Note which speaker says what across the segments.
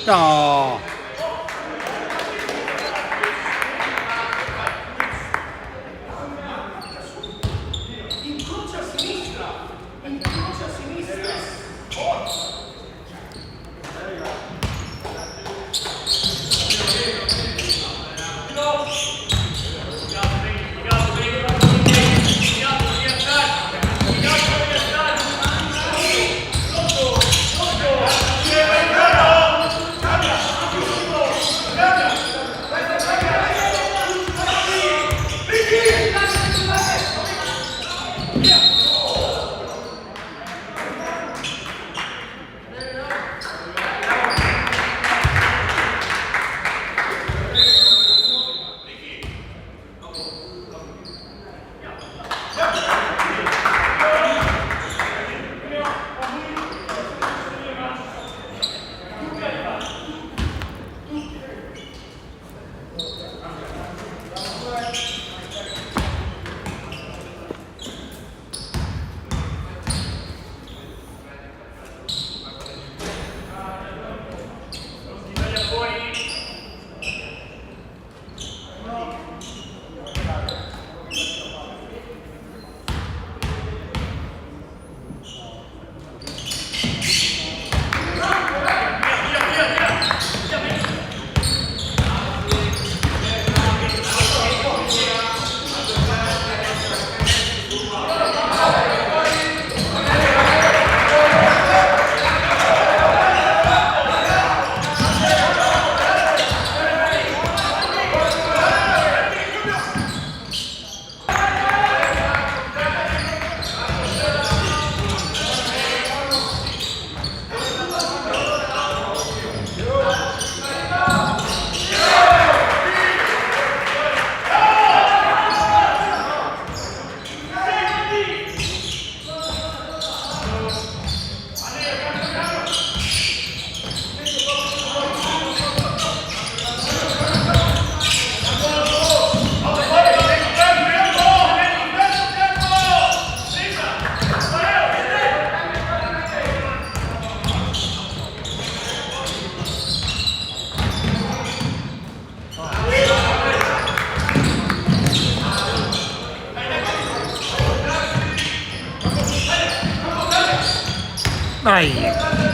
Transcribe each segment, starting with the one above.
Speaker 1: No! Dai!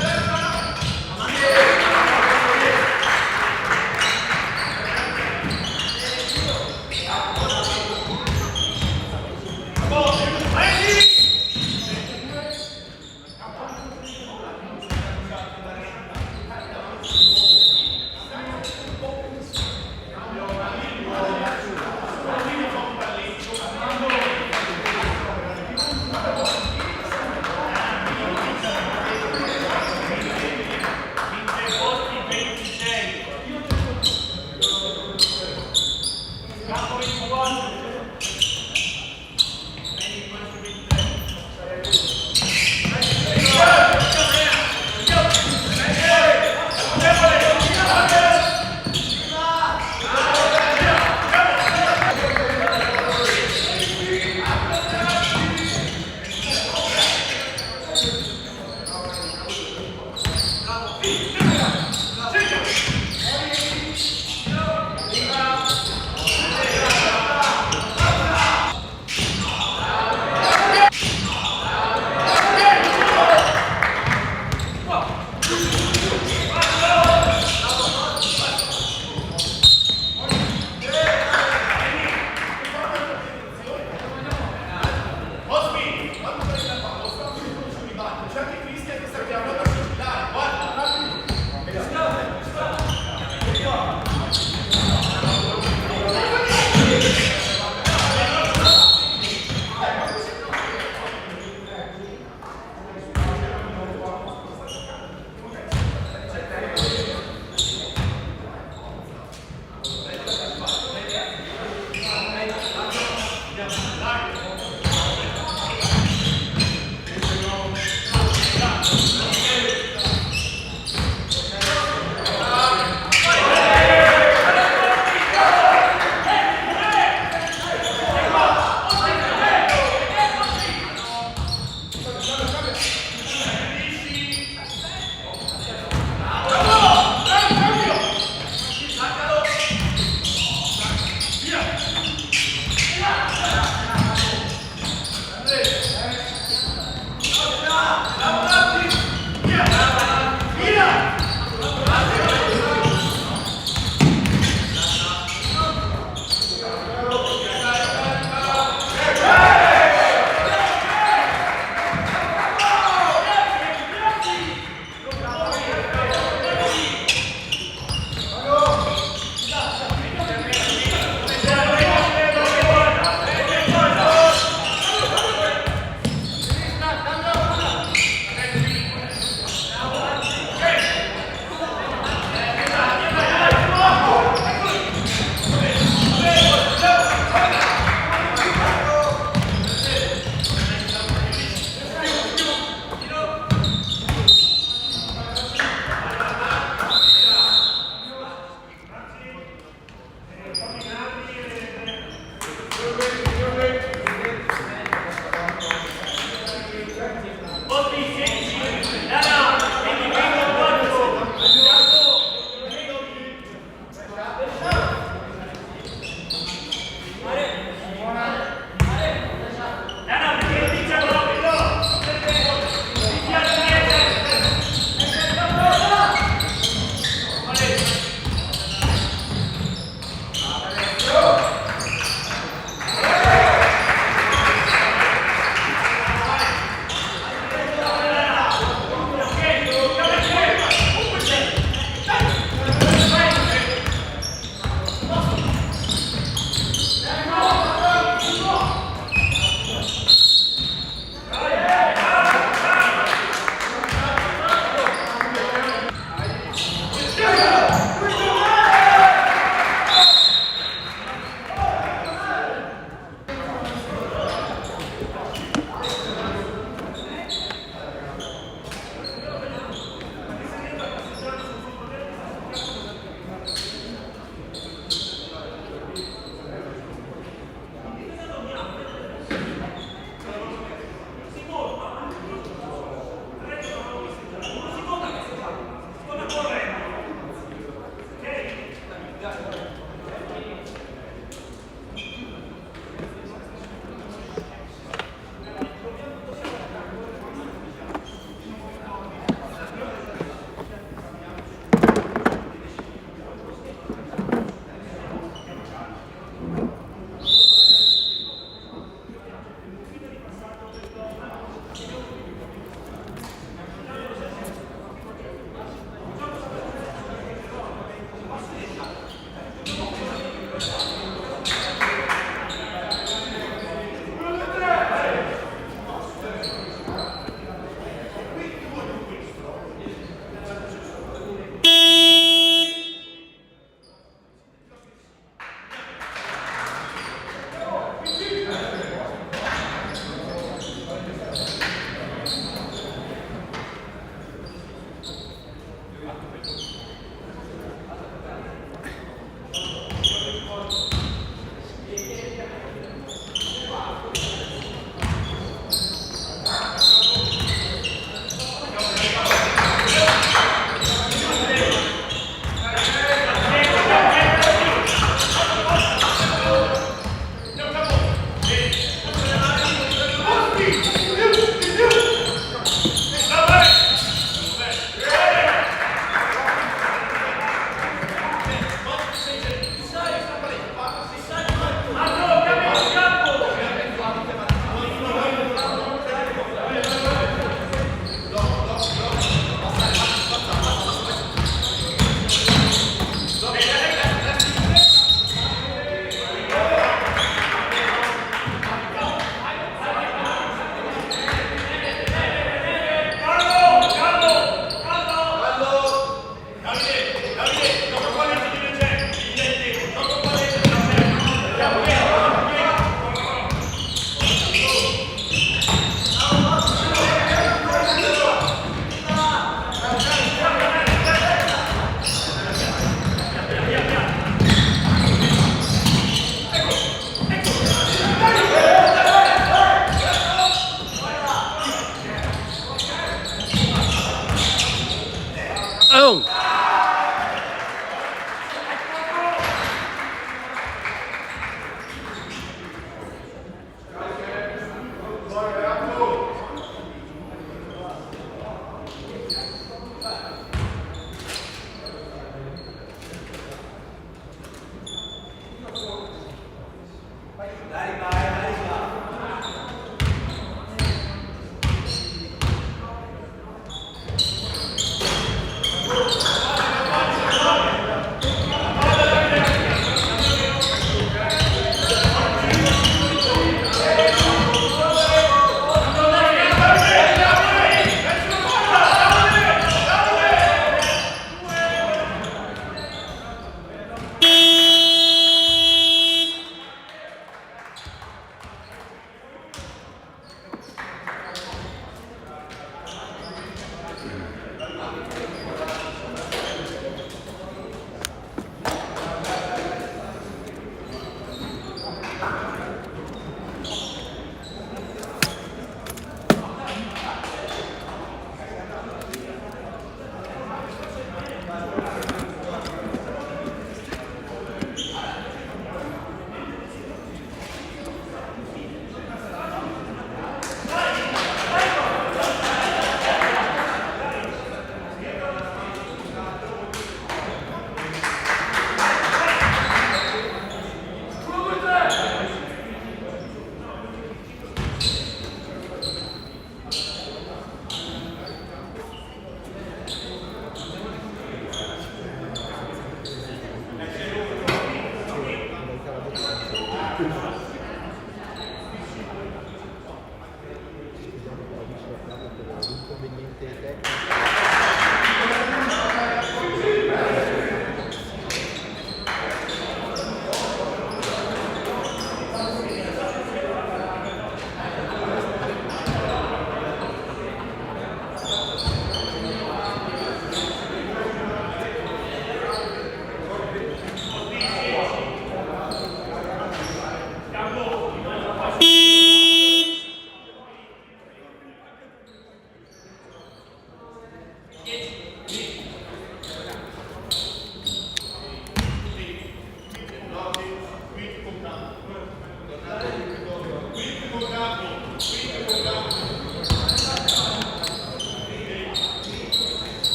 Speaker 1: Oh!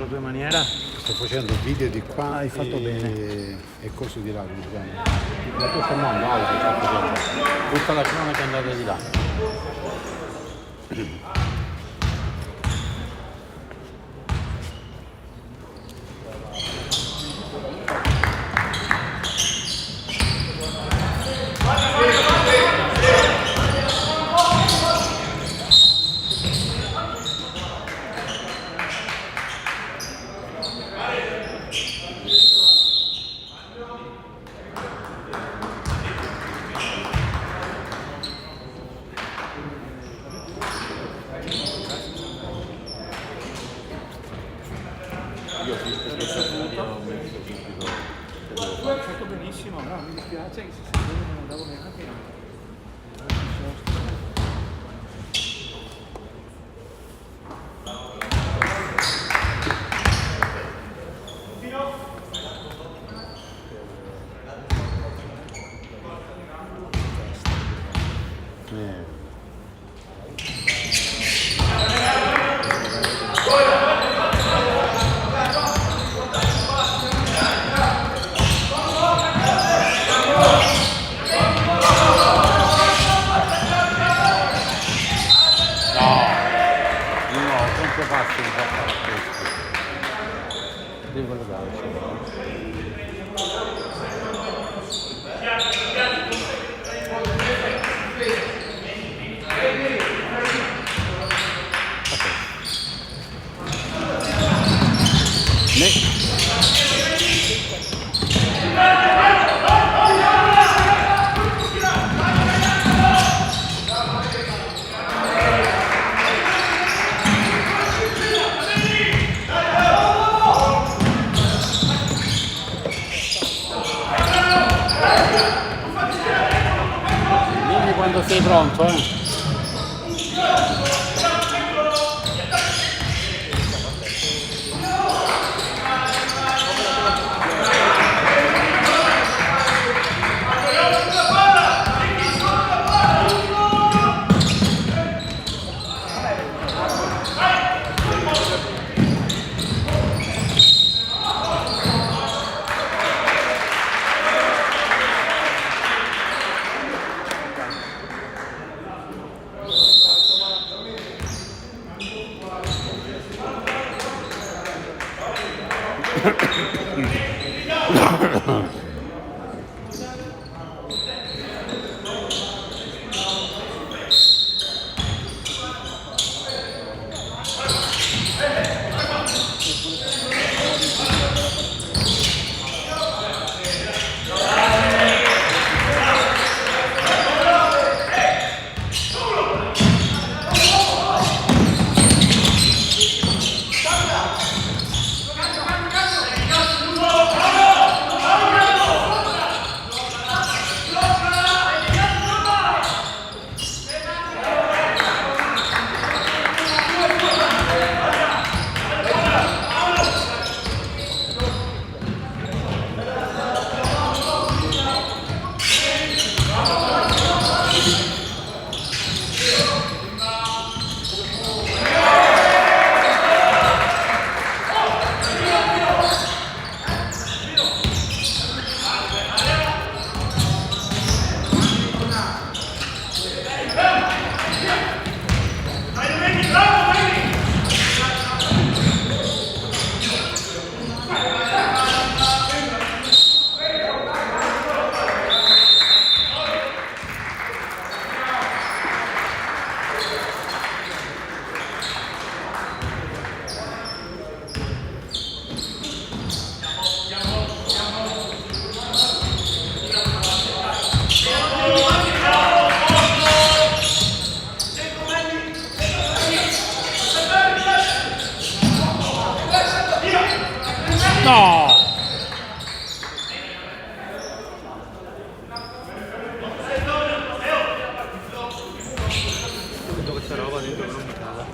Speaker 1: tua maniera?
Speaker 2: Sto facendo video di qua.
Speaker 1: Hai fatto bene.
Speaker 2: E corso di là, diciamo. Ma questo è mondo, auto, sto facendo. Tutta la cronaca è andata di là. Io ho visto questa video, ho messo subito.
Speaker 3: Hai fatto benissimo, no, mi dispiace che se non andavo neanche.
Speaker 2: Faccio un po' fare questo. Devo guardarci. Dimmi quando sei pronto, eh? No!
Speaker 3: Vedo questa roba dentro che non mi cala.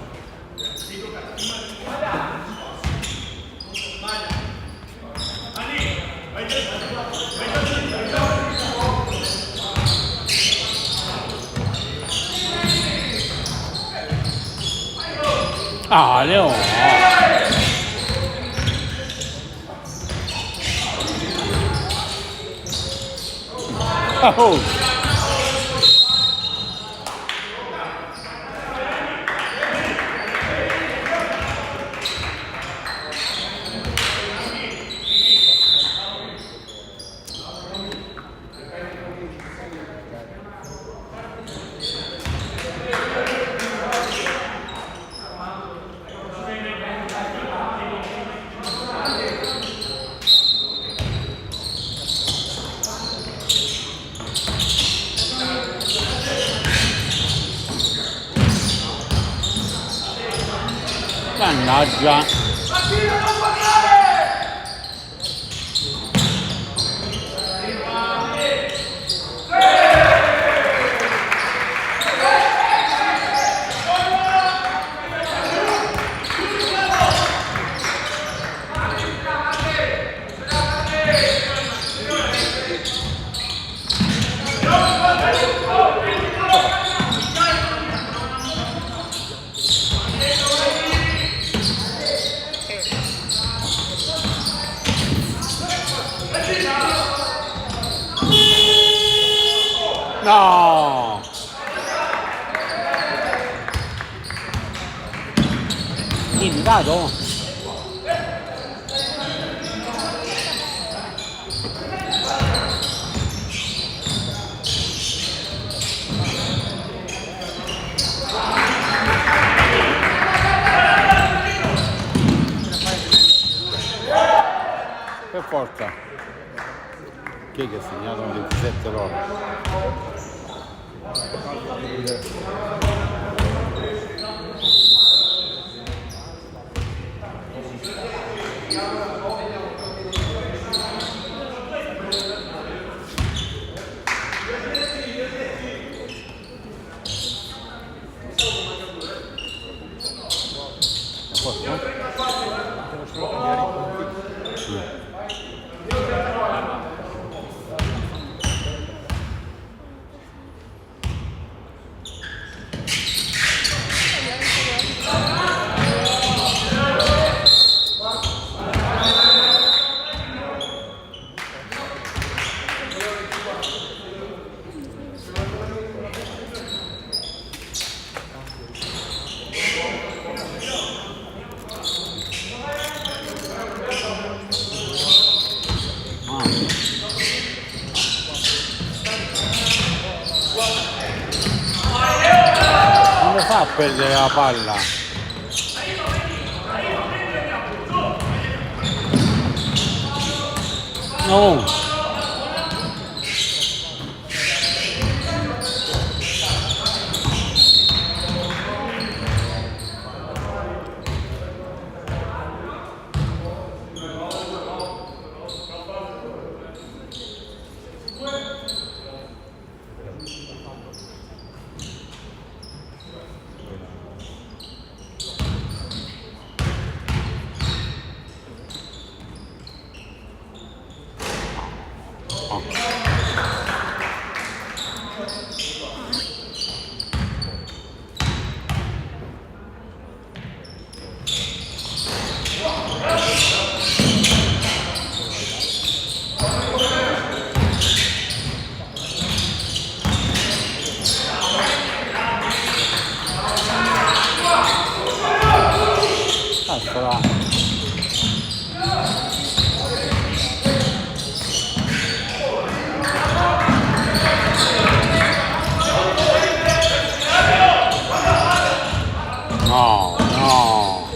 Speaker 2: Ah, Leone! Oh! Mannaggia! No! Indicato? Per forza. Chi è che ha segnato 27 loro?
Speaker 3: Devo solo cambiare i punti.
Speaker 2: Sì. Come fa a perdere la palla? No! Cazzola! No, no!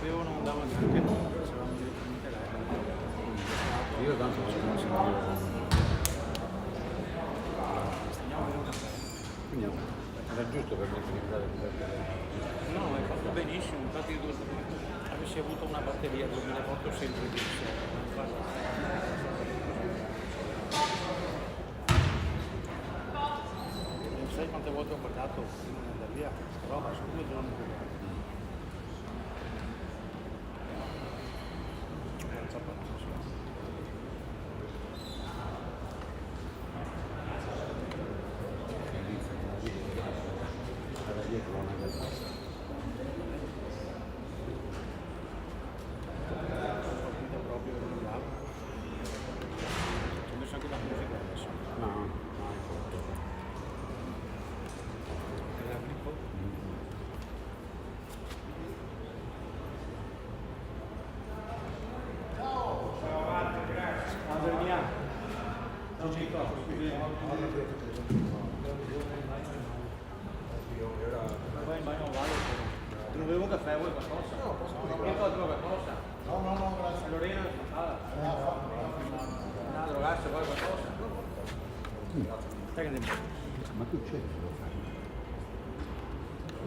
Speaker 3: sapevo non andava neanche, facevamo direttamente là.
Speaker 2: Io tanto non so.
Speaker 3: Stagniamo per un caffè.
Speaker 2: Quindi era giusto per me utilizzare
Speaker 3: No, hai fatto benissimo, infatti avessi avuto una batteria 2008 sempre di non sai quante volte ho guardato prima di andare via, questa roba su 2 giorni.
Speaker 2: era dietro una cosa.
Speaker 3: Proprio non bravo. Ho messo anche la musica adesso.
Speaker 2: No, no,
Speaker 3: Vai in bagno, vado. Ti non bevo un caffè, vuoi qualcosa? No, io tolgo qualcosa. No, grazie. Lorena è fatta. No, drogasse, vuoi qualcosa? Stai che devi?
Speaker 2: ma tu c'è?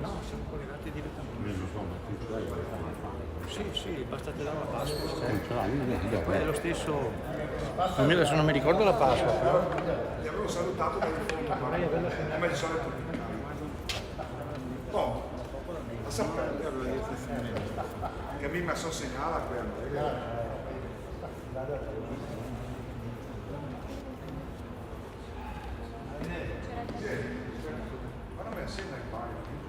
Speaker 3: No, siamo collegati direttamente.
Speaker 2: Io non so, ma tu ce l'hai per fare il pane.
Speaker 3: Sì, basta te dare la Pasqua.
Speaker 2: Non ce l'hai, io non ti do.
Speaker 3: Poi è lo stesso. Adesso non mi ricordo la Pasqua, però.
Speaker 4: Ti avevo salutato per il fondo, ma come di solito. No, a sapere che mi messo a segnala quello. Ma non mi assegna il pane.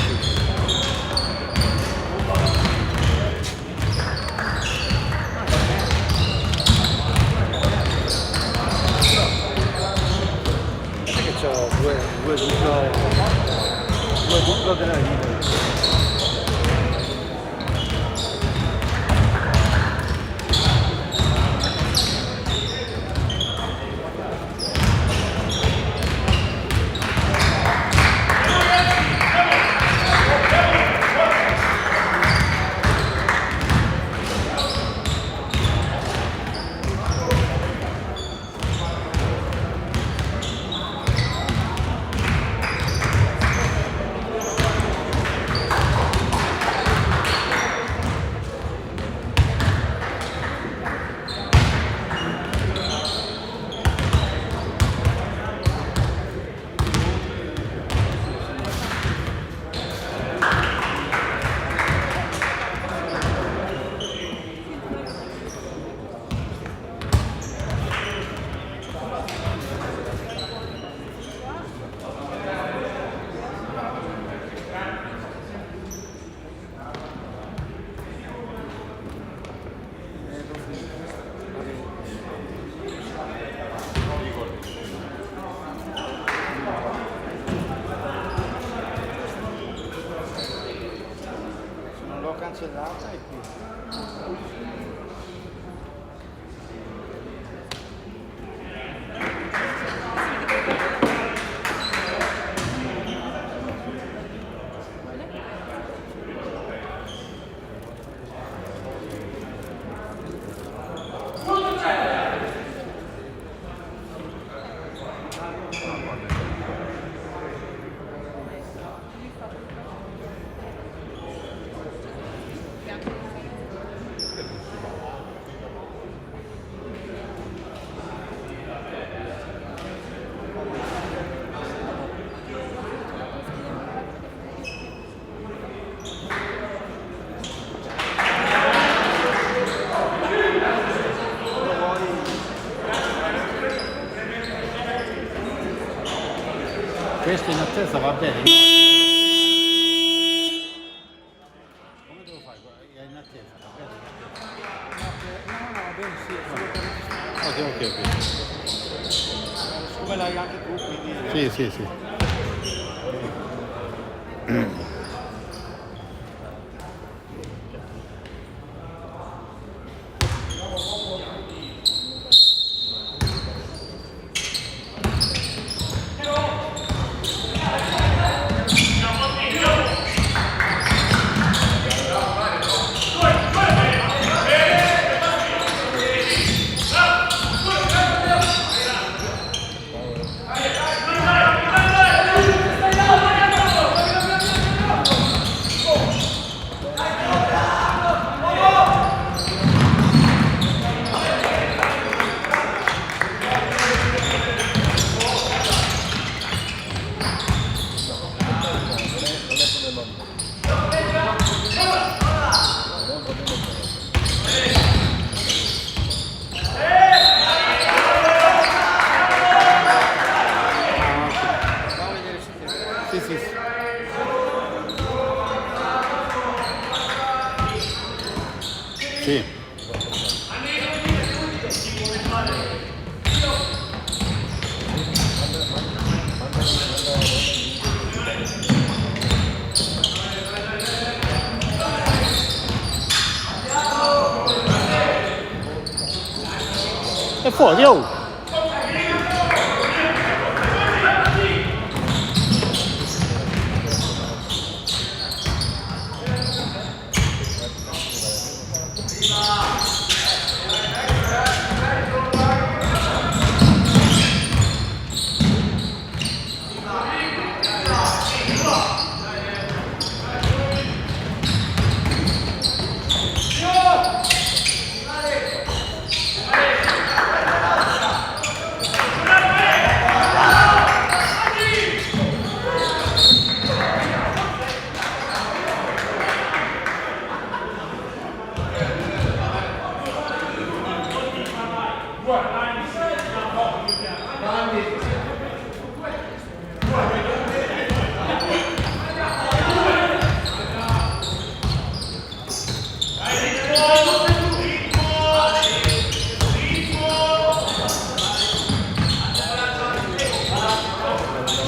Speaker 3: Che c'ho due duplo della vita. Cancellata e qui.
Speaker 2: Questo in attesa va bene? Come devo fare? È in attesa, va bene?
Speaker 3: No, va bene, sì, assolutamente.
Speaker 2: Ok.
Speaker 3: Siccome l'hai anche tu, quindi...
Speaker 2: Sì. Sì. È fuori, oh!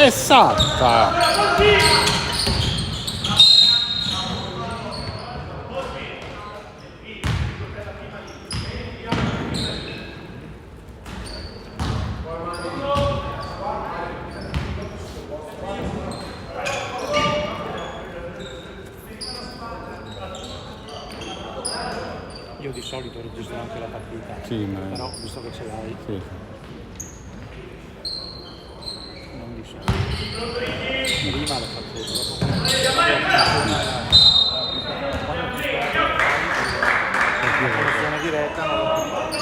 Speaker 2: Esatta!
Speaker 3: Io di solito registro anche la partita,
Speaker 2: Sì, ma...
Speaker 3: però visto che ce l'hai,
Speaker 2: Sì.
Speaker 3: non di solito. Prima l'ho fatto, dopo connessione diretta non l'ho fatto.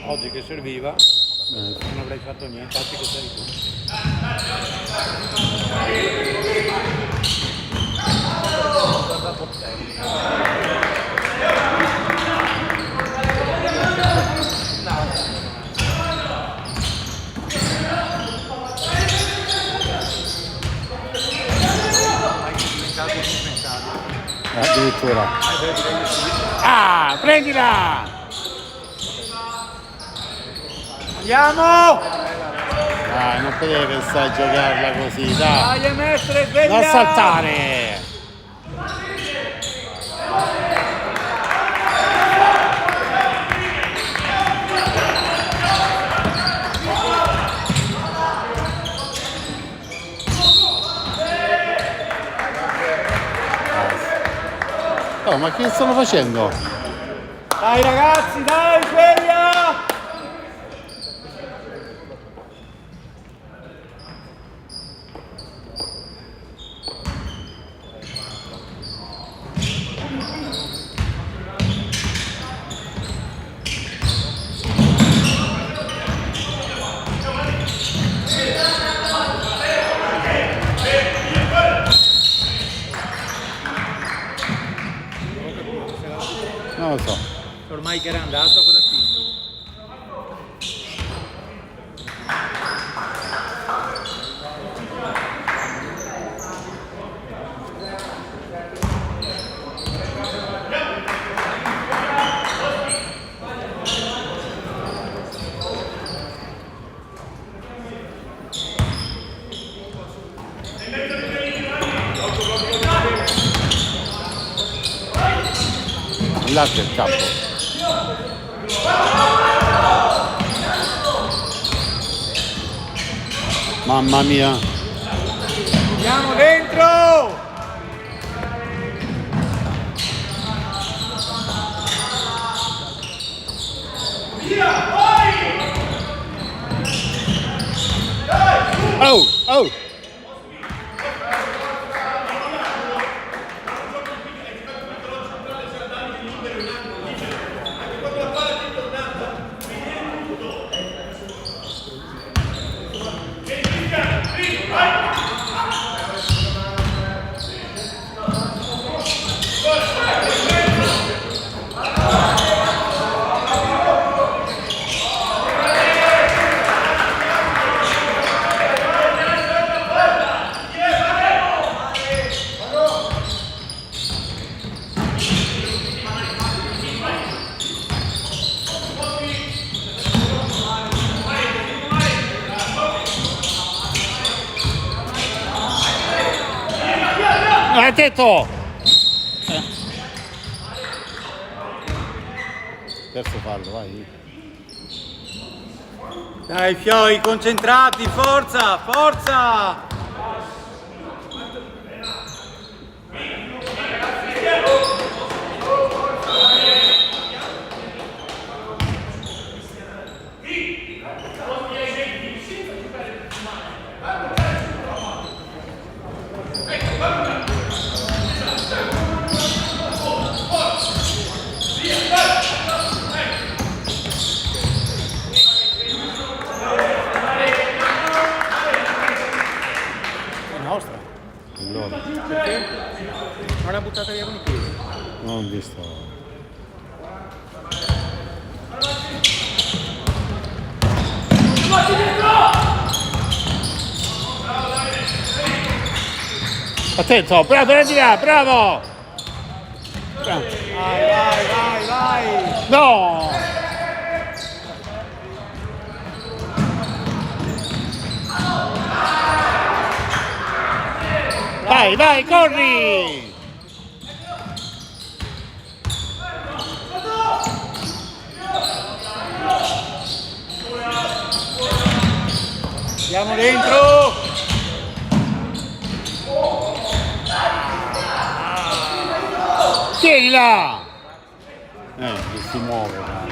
Speaker 3: Oggi che serviva non avrei fatto niente, infatti che sei tu.
Speaker 2: Addirittura. Ah, prendila!
Speaker 3: Andiamo!
Speaker 2: Dai, non potevi pensare a giocarla così, dai!
Speaker 3: Dai mestre, sveglia!
Speaker 2: Non saltare! Oh, ma che stanno facendo?
Speaker 3: Dai ragazzi, dai, sveglia!
Speaker 2: Non lo so.
Speaker 3: Ormai che era andato, cosa ti?
Speaker 2: L'altro è il capo. Mamma mia.
Speaker 3: Andiamo dentro!
Speaker 2: Oh, oh. Attento! Terzo fallo, vai.
Speaker 3: Dai fioi, concentrati, forza, forza!
Speaker 2: Allora,
Speaker 3: Perché? Non l'ha buttata via con i piedi.
Speaker 2: non ho visto. Attento, bravo, prendi là, bravo!
Speaker 3: Vai, vai, vai, vai!
Speaker 2: No! Vai, vai, corri!
Speaker 3: Andiamo dentro!
Speaker 2: Tienila! Che si muove.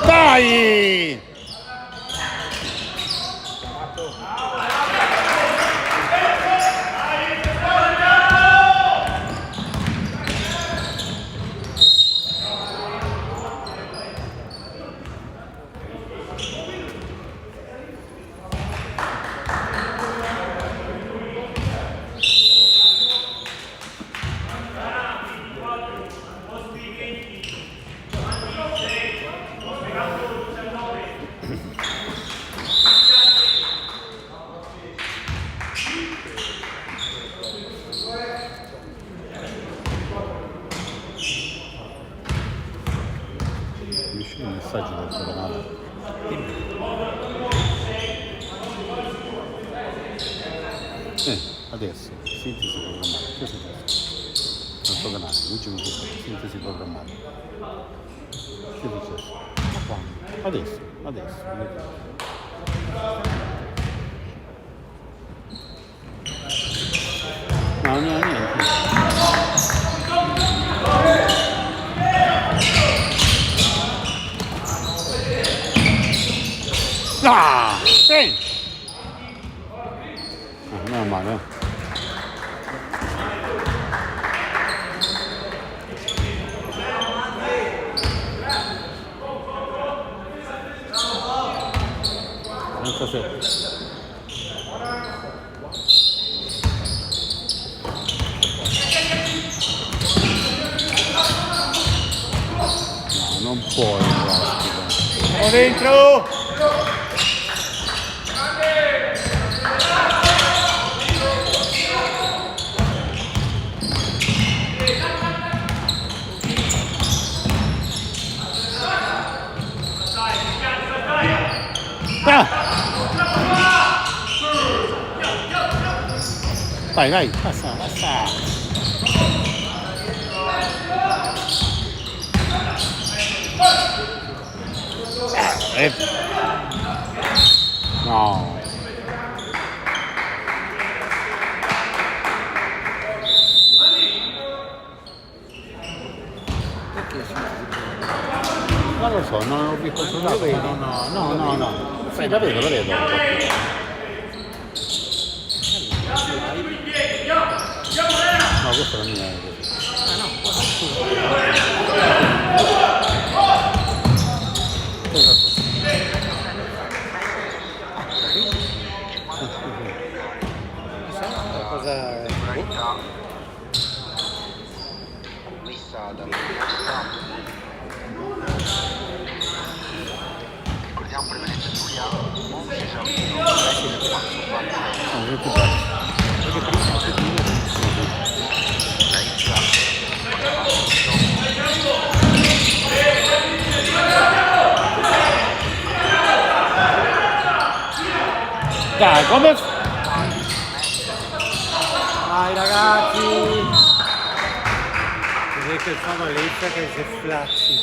Speaker 2: Vai! I messaggi del giornale. Adesso, sintesi programmata. Cosa è successo? Nel suo canale, Luigi Mucchino, sintesi programmata. Che è successo? Ma quando? Adesso. No, niente. Ah, sì. Non è male. No, non puoi.
Speaker 3: Andiamo dentro!
Speaker 2: Vai, passa. No. Non lo so, non l'ho più controllato. No. Sì, la vedo. No, questa è la mia.
Speaker 3: Cosa
Speaker 5: messa dall'università. Ricordiamo prevalenza giuliano, Monti, Savino,
Speaker 2: Dai, come...
Speaker 3: Vai ragazzi! Vedete che fa malezza che si flacci.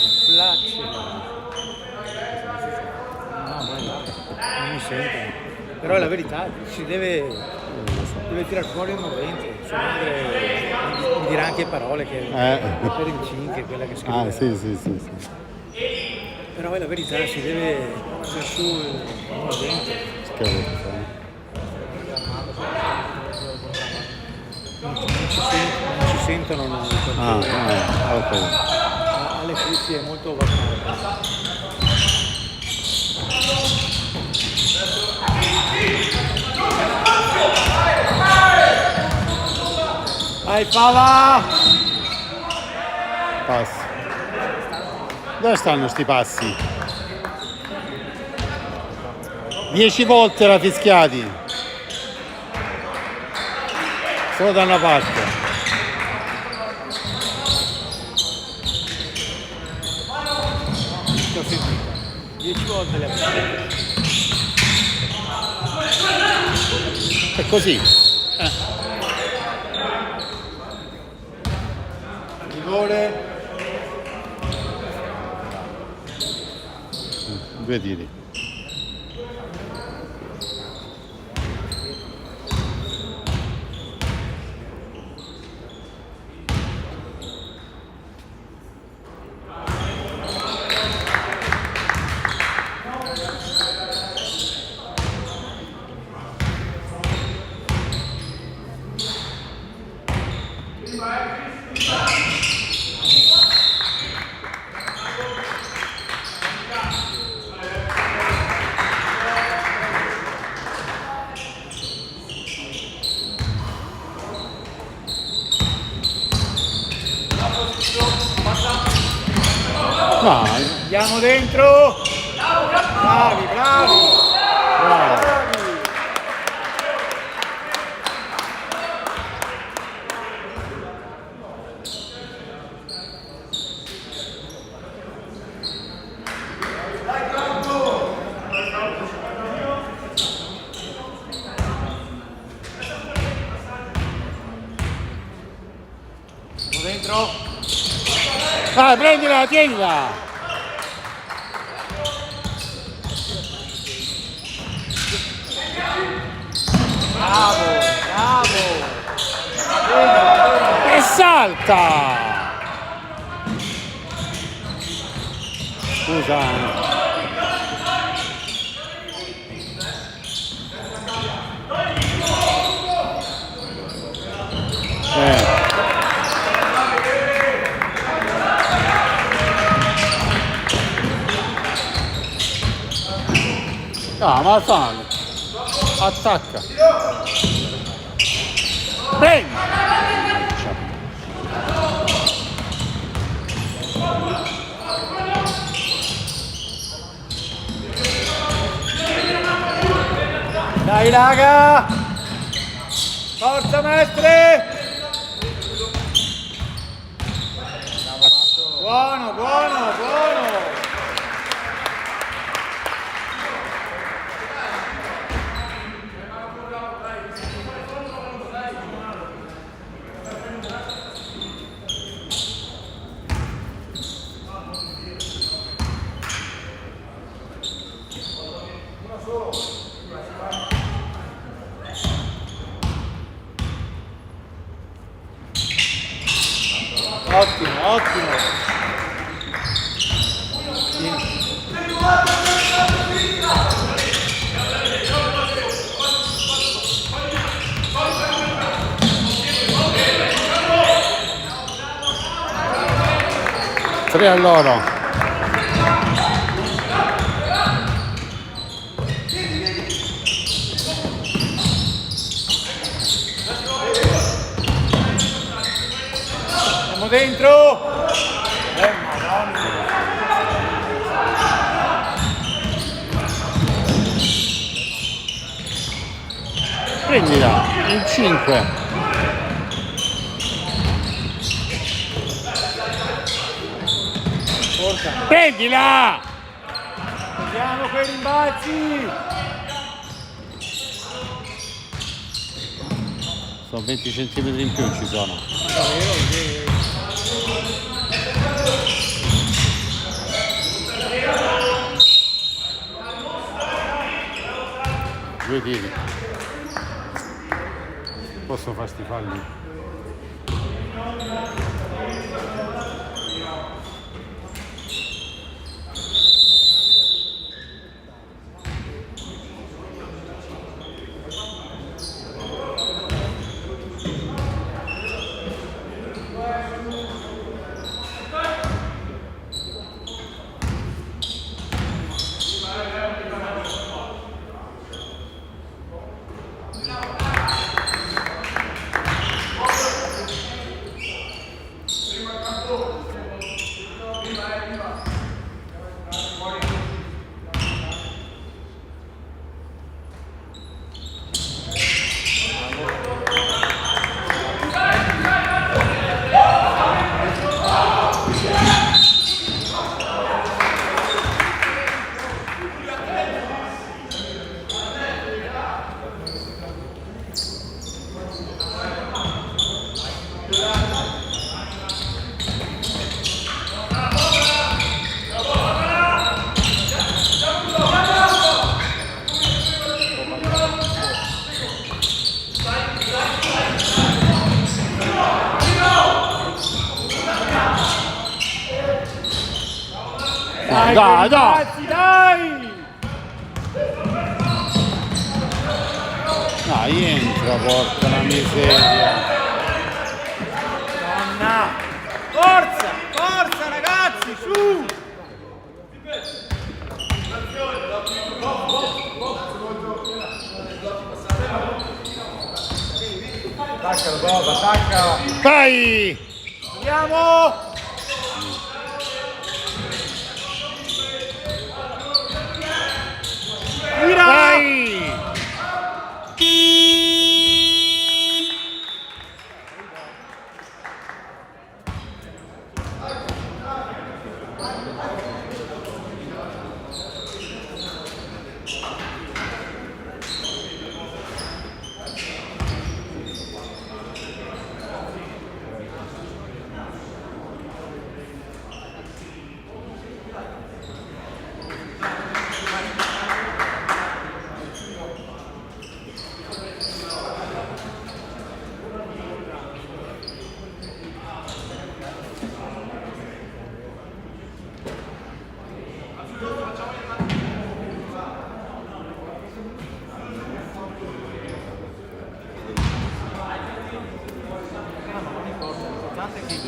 Speaker 3: No, non mi sentono. Però è la verità, si deve tirare fuori un movente. Sua madre mi dirà anche parole che per il 5, quella che scrive.
Speaker 2: Ah, sì.
Speaker 3: Però è la verità, si deve tirare su un movente.
Speaker 2: Che
Speaker 3: sentono non
Speaker 2: ok.
Speaker 3: alle cuffie è molto bacano. Vai Fava!
Speaker 2: Passi. Dove stanno sti passi? 10 volte l'ha fischiati. Solo da una parte.
Speaker 3: Ti ho sentito. 10 volte le ha fatte.
Speaker 2: È così.
Speaker 3: Rigore.
Speaker 2: 2 tiri. No,
Speaker 3: Andiamo dentro. Bravi, bravi.
Speaker 2: bravo.
Speaker 3: Andiamo dentro.
Speaker 2: Vai, prendila, tienila.
Speaker 3: Bravo, bravo.
Speaker 2: E salta. Scusa. No, ma fanno. Attacca. Prendi.
Speaker 3: Dai raga. Forza maestre. Buono, buono, buono. Ottimo, ottimo.
Speaker 2: Tre a loro.
Speaker 3: Andiamo dentro.
Speaker 2: Prendila, in 5.
Speaker 3: Porca.
Speaker 2: Prendila!
Speaker 3: Andiamo quei rimbalzi.
Speaker 2: Sono 20 centimetri in più ci sono. Due tiri. Posso fare sti falli? Dai, dai!
Speaker 3: Dai!
Speaker 2: Dai, entra, porca la miseria!
Speaker 3: Donna! Forza! Forza ragazzi, su! Attaccalo Bob, attacca!
Speaker 2: Vai!
Speaker 3: Andiamo! Tira!
Speaker 2: Vai!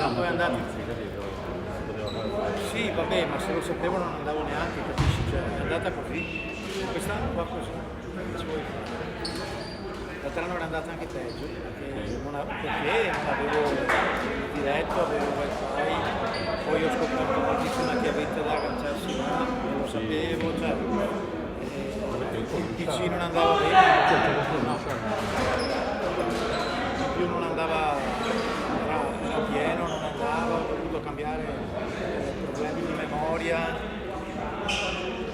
Speaker 3: Poi è andato. Sì, vabbè, ma se lo sapevo non andavo neanche, capisci? Cioè, è andata così. Quest'anno qua così. L'altro anno era andata anche peggio, perché non avevo diretto, avevo wifi, poi ho scoperto tantissima chiavetta da agganciarsi là, non lo sapevo, cioè il PC non andava bene, no. In più non andava, era pieno, non andava, ho dovuto cambiare problemi di memoria,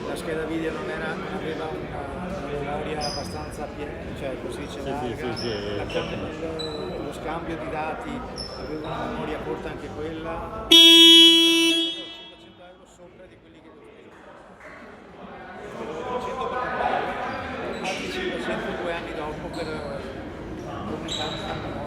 Speaker 3: la scheda video non aveva una memoria abbastanza piena, cioè così c'è lo scambio di dati aveva una memoria corta anche quella, 500 euro sopra di quelli che dovevo 300 per comprare, altri 500 2 anni dopo per aumentare la memoria.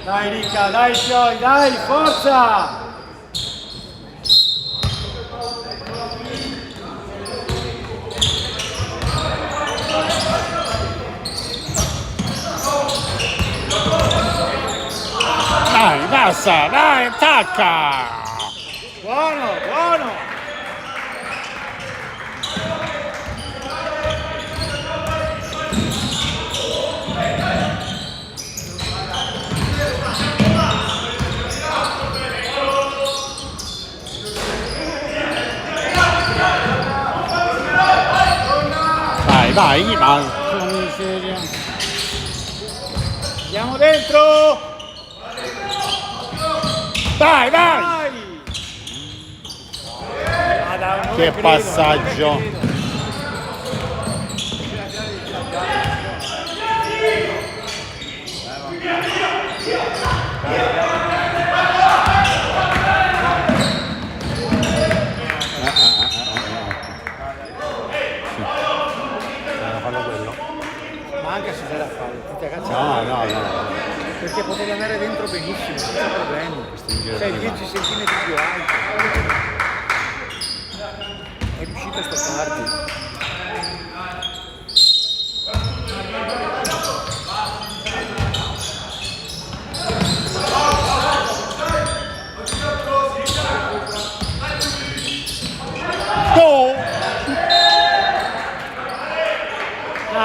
Speaker 3: Dai Ricca, dai Fioi, dai, forza!
Speaker 2: Dai, basta, dai, attacca!
Speaker 3: Buono, buono!
Speaker 2: Dai, ma che miseria!
Speaker 3: Andiamo dentro!
Speaker 2: Dai, dai!
Speaker 3: Dai! Ah, dai, non
Speaker 2: Che
Speaker 3: lo credo,
Speaker 2: passaggio!
Speaker 3: non lo credo. Ma anche se c'era a fare, tutti a cacciare.
Speaker 2: No.
Speaker 3: Perché potevi andare dentro benissimo, senza problemi. Sei 10 cm più alto. È riuscito a stopparti.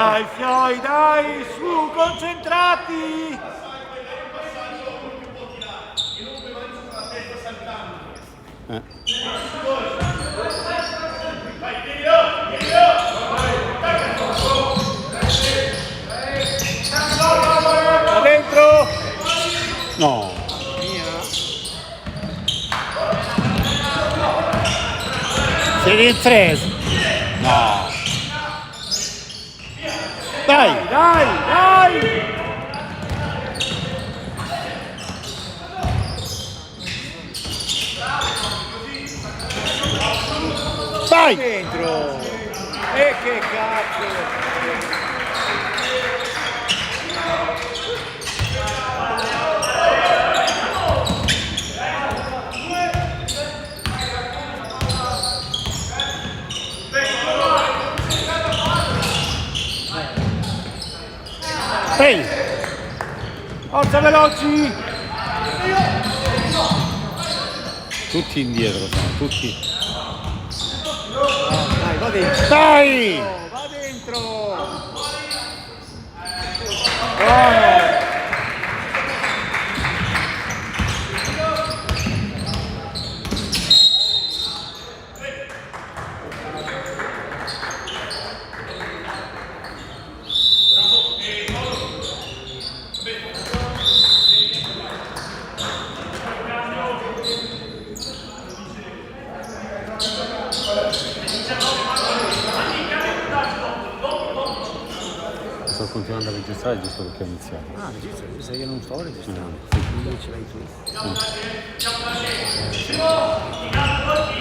Speaker 3: Dai, Fioi, dai, su, concentrati! Da dentro!
Speaker 2: No. Serie 3. No. Dai.
Speaker 3: Dai, dai!
Speaker 2: Dai.
Speaker 3: Dentro! E che cazzo!
Speaker 2: Ehi.
Speaker 3: Forza veloci!
Speaker 2: Tutti indietro sono, tutti.
Speaker 3: Dai, va dentro!
Speaker 2: Dai.
Speaker 3: Va dentro! Buono!
Speaker 2: Sto continuando a registrare giusto perché ho iniziato.
Speaker 3: Ah, registro, sai che non sto registrando. Quindi ce l'hai tu.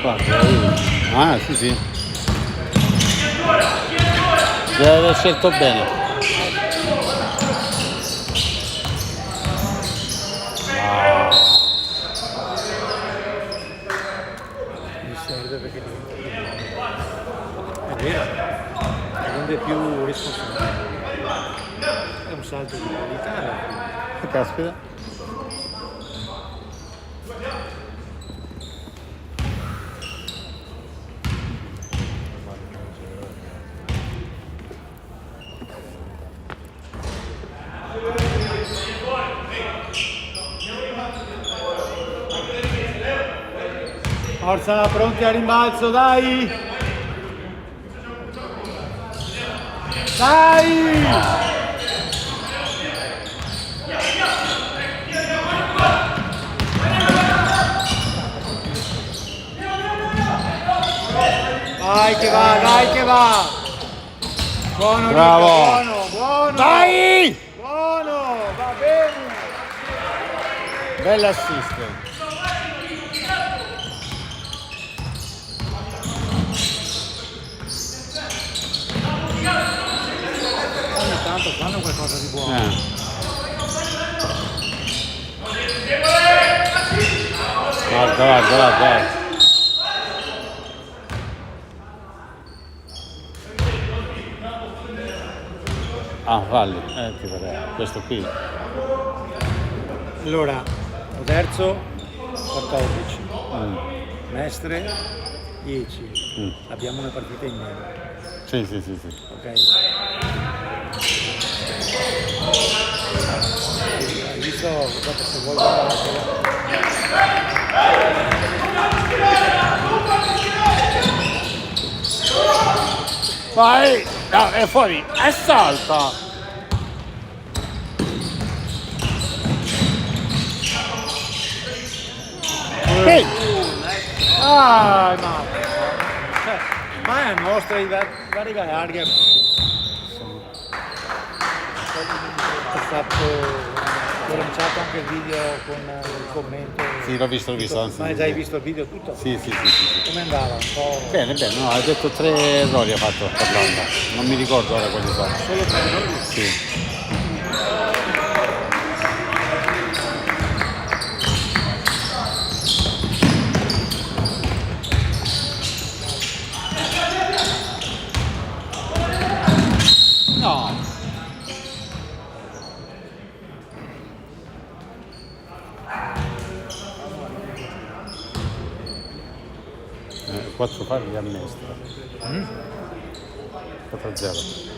Speaker 2: Guarda, ah, sì, sì. Deve aver scelto bene.
Speaker 3: Mi serve perché è vero, rende più responsabile. È un salto di qualità.
Speaker 2: Caspita.
Speaker 3: Forza, pronti al rimbalzo, dai! Dai! Vai che va, dai che va! Buono,
Speaker 2: Bravo!
Speaker 3: Nico, buono, buono!
Speaker 2: Dai!
Speaker 3: Buono, va bene!
Speaker 2: Bella assist.
Speaker 3: Ogni tanto fanno qualcosa di buono.
Speaker 2: Guarda, guarda, guarda. Ah, falli. Ti pare. Questo qui.
Speaker 3: Allora, terzo 14, Mestre 10, abbiamo una partita in meno,
Speaker 2: Sì, sì, sì, sì.
Speaker 3: ok? Hai visto, guardate se vuoi guardare.
Speaker 2: Vai! No, è fuori! E salta! Ehi!
Speaker 3: Ah, ma è nostra i vari larga. Ho fatto, ho lanciato anche il video con il commento.
Speaker 2: Sì, l'ho visto, anzi.
Speaker 3: Ma hai già visto il video tutto?
Speaker 2: Sì, sì, sì, sì.
Speaker 3: Come andava? Un po'.
Speaker 2: Bene, bene, no, hai detto 3 errori ha fatto parlando. Non mi ricordo ora quali sono.
Speaker 3: Solo 3 errori?
Speaker 2: Sì. No. 4 falli a Mestre. 4-0.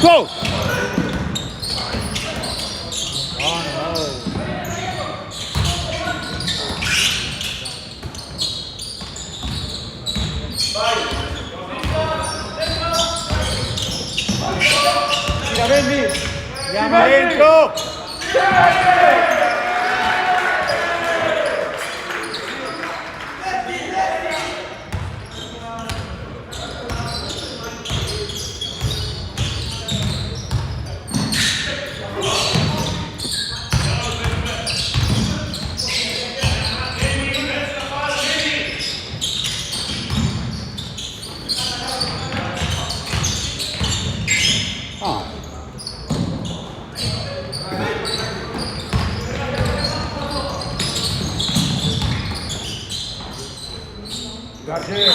Speaker 1: Go!
Speaker 2: Andiamo dentro! Ah.
Speaker 4: Grazie.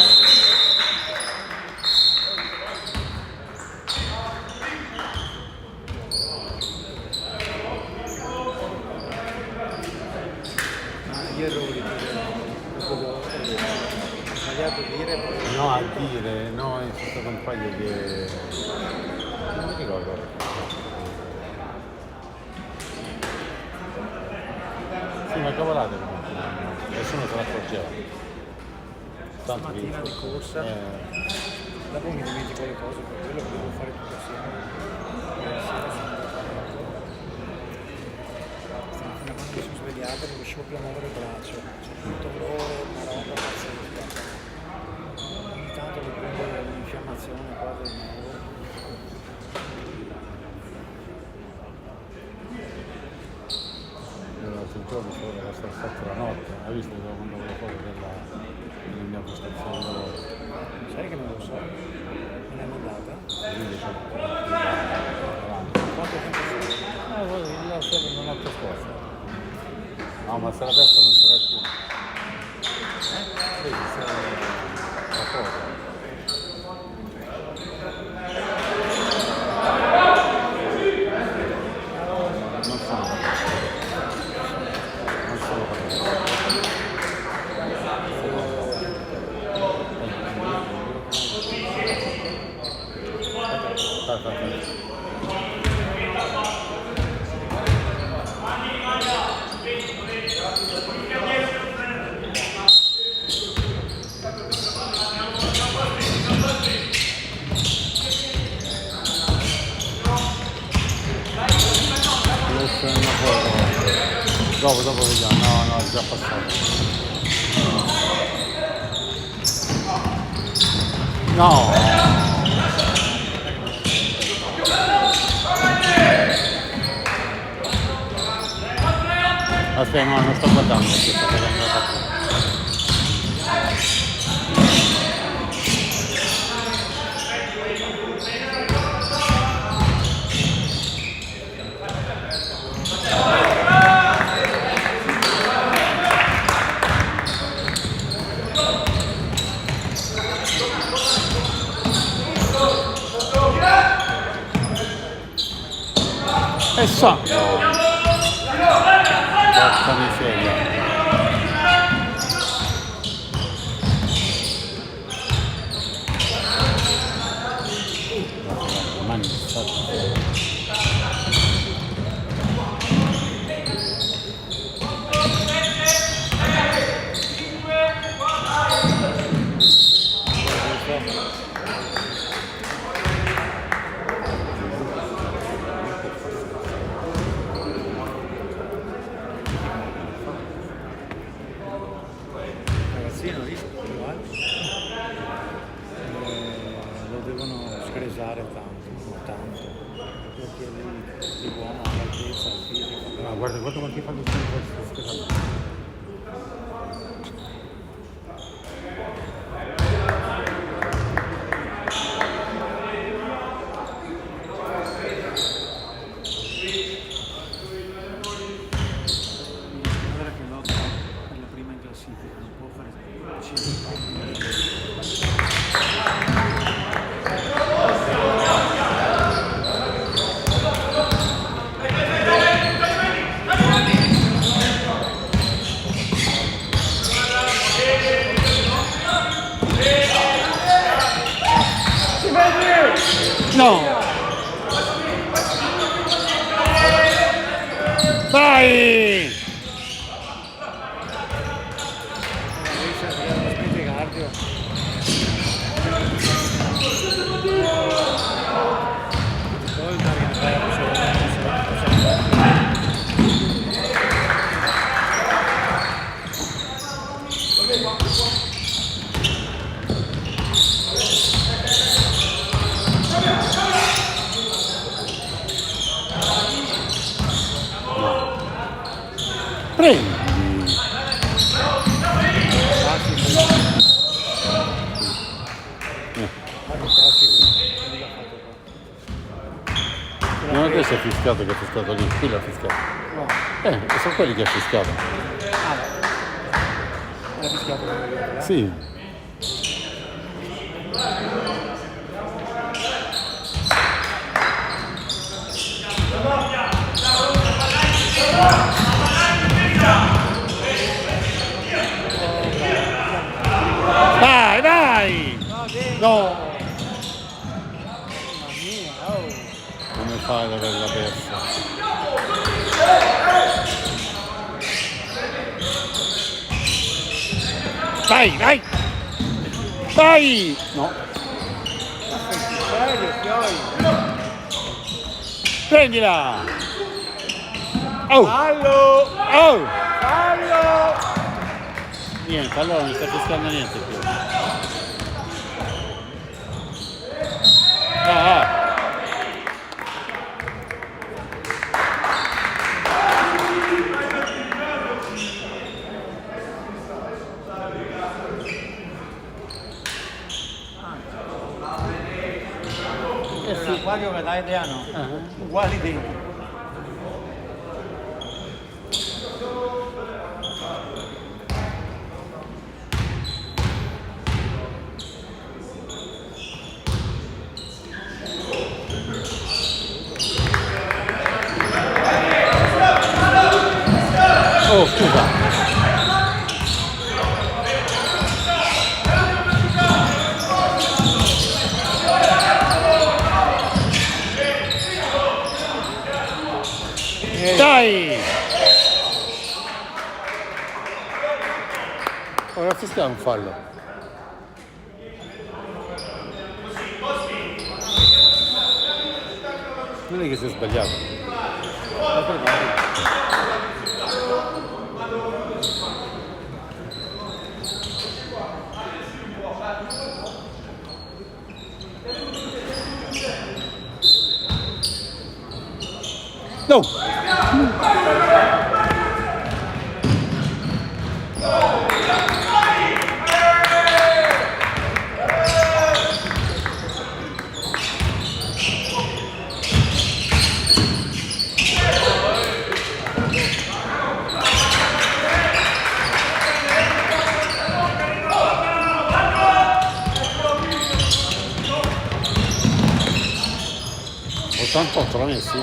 Speaker 3: Gli errori, ho sbagliato a dire, poi
Speaker 2: No, a dire, no, è stato un paio che... non mi ricordo. Sì, ma cavolate comunque, nessuno se l'accorgeva. Tanto che...
Speaker 3: stamattina di corsa, dopo mi dimentico le cose, per quello che devo fare tutta sera. Stamattina quando mi sono svegliato non riuscivo più a muovere il braccio, c'è un dolore, una roba pazzesca. Ogni tanto mi prende un'infiammazione qua del nuovo.
Speaker 2: L'altro giorno era stato fatto la notte, hai visto quando avevo foto della mia prestazione di lavoro?
Speaker 3: Sai che non lo so? Non è mandata?
Speaker 2: Quindi c'è
Speaker 3: Quanto tempo sei?
Speaker 2: non ho risposta. No, ma se la testa non ce l'ha più. Vedi, se la foto. Non sono dopo vediamo, no, è già passato. No! Aspetta, no, non sto guardando, sto guardando la partita. E so! Porca miseria! Mani,
Speaker 3: Ragazzino, visto? Lo devono scresare tanto, perché lui di buono ha l'altezza, il fisico.
Speaker 2: no, guarda quanti fanno questo.
Speaker 3: Guarda che lotta per la prima in classifica, non può fare 5
Speaker 2: No! Vai! Prendi! Non è questo è fischiato che ha fischiato lì, qui l'ha fischiato.
Speaker 3: No,
Speaker 2: Sono quelli che ha fischiato.
Speaker 3: l'ha fischiato quello.
Speaker 2: Sì. Vai, vai! No!
Speaker 3: Mamma mia, oh.
Speaker 2: Come fai ad averla persa? Vai, vai! Vai! No,
Speaker 3: Serio, Fiori.
Speaker 2: prendila! Oh!
Speaker 3: Fallo!
Speaker 2: Oh!
Speaker 3: Fallo!
Speaker 2: Niente, allora non sta fischiando niente più. Ah!
Speaker 3: L'acquario che dà idea no. Uguali dentro.
Speaker 2: Oh, scusa! Dai! Ora fischiamo un fallo. Non è che si è sbagliato. No! Ottantotto l'ha messi?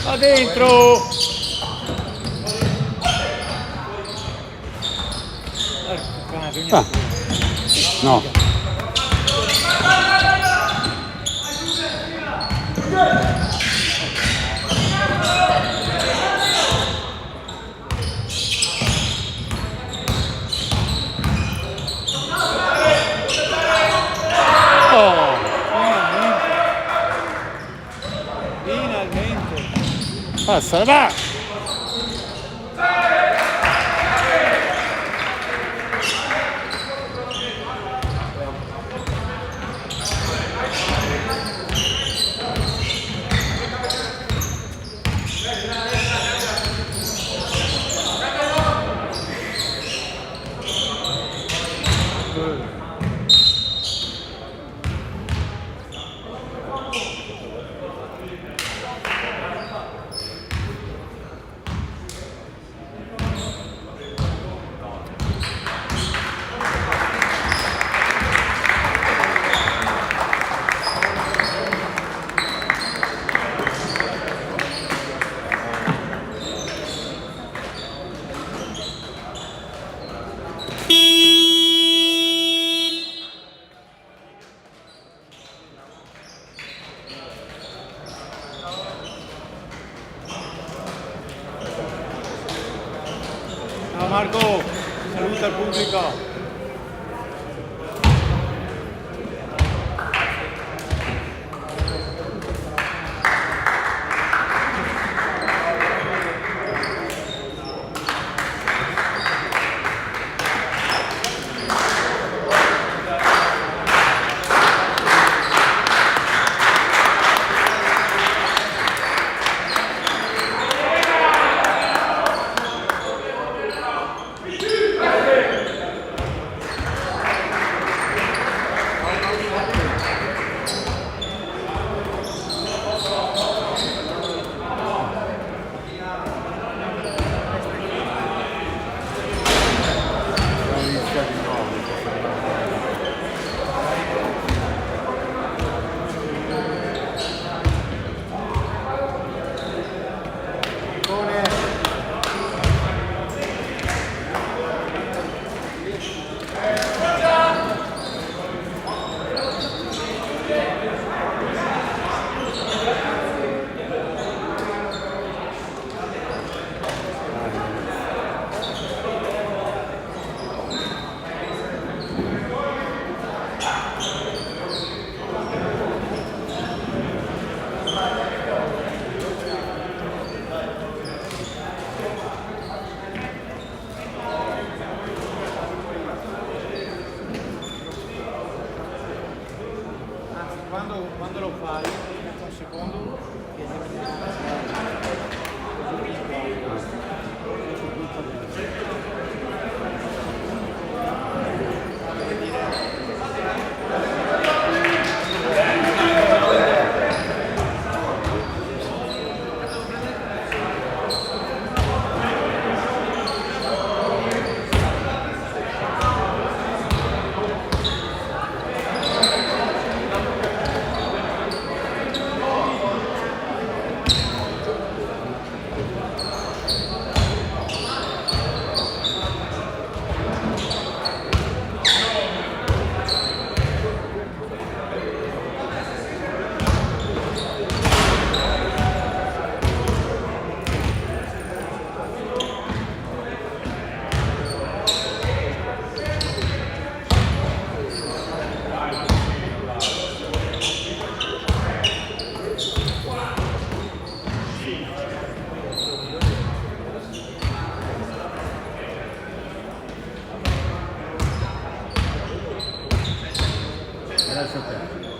Speaker 3: Va dentro!
Speaker 2: Ah. No. Oh.
Speaker 3: Finalmente!
Speaker 2: Passa, va!
Speaker 3: Ciao Marco, saluta il pubblico. Quando lo fai, un secondo,
Speaker 2: Grazie a te.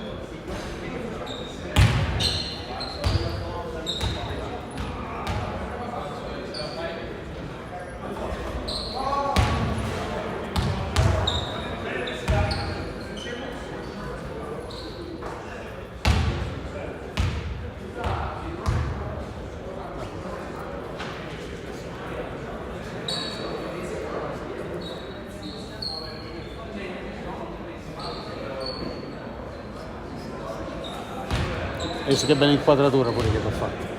Speaker 2: Adesso che bella inquadratura pure che ti ho fatto.